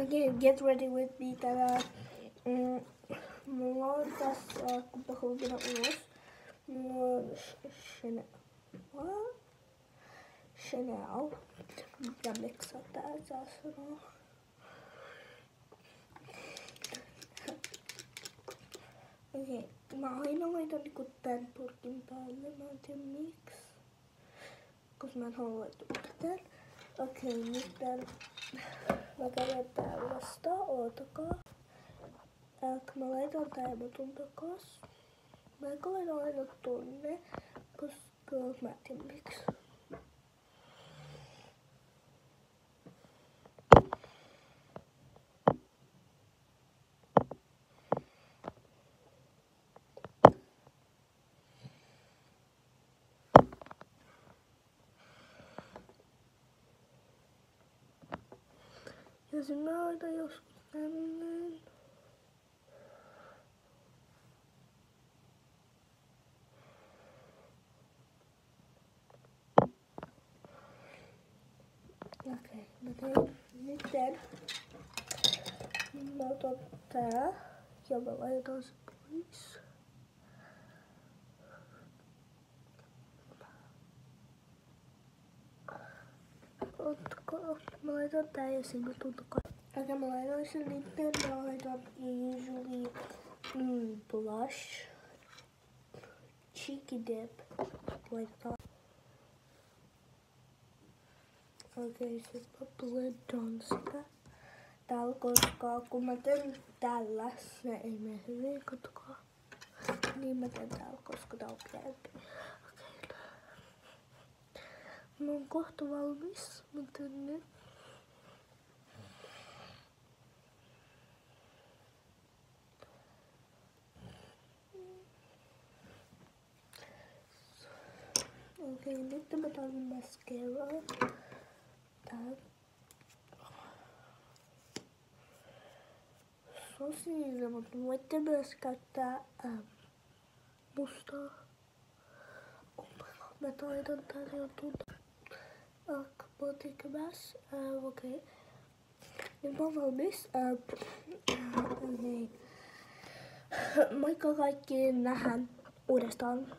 Okay, get ready with me tänään. Mulla on tässä, kun mä huukin ulos, mulla on Chanel. Mitä miksaa tää saa sanoa? Okei, mä aina laitan niinku tän purkin päälle, mä en tiedä miksi. Koska mä en halua tän. Okei, nyt mä käyn tällaista, ootakaa. Mä laitan tää mutun takas. Mä laitan aina tonne, koska mä en tiedä miksi. Ja sit mä laitan joskus tämmönen. Okei, mä teen nytten. Mä otan tää ja mä laitan se pois. Mä laitan tää ja sinne tuntukaa. Okei, mä laitan sen nytten. Mä laitan usually blush. Cheeky dip. Laitetaan. Okei, sit mä blendaan sitä. Täällä, koska kun mä teen tällä, se ei mene hyvin, katsokaa. Niin mä teen täällä, koska tää on pienempi. Okei. Mä oon kohta valmis. Mä teen nyt. Okei, nyt mä tarvitsen mascaraa. Tää. Se on siinä, mutta voitte myös käyttää mustaa. Mä taitan täällä jo tuntea. Mä oon tekemässä. Okei. Nyt mä oon valmis. Okei. Moikka kaikki, nähdään uudestaan.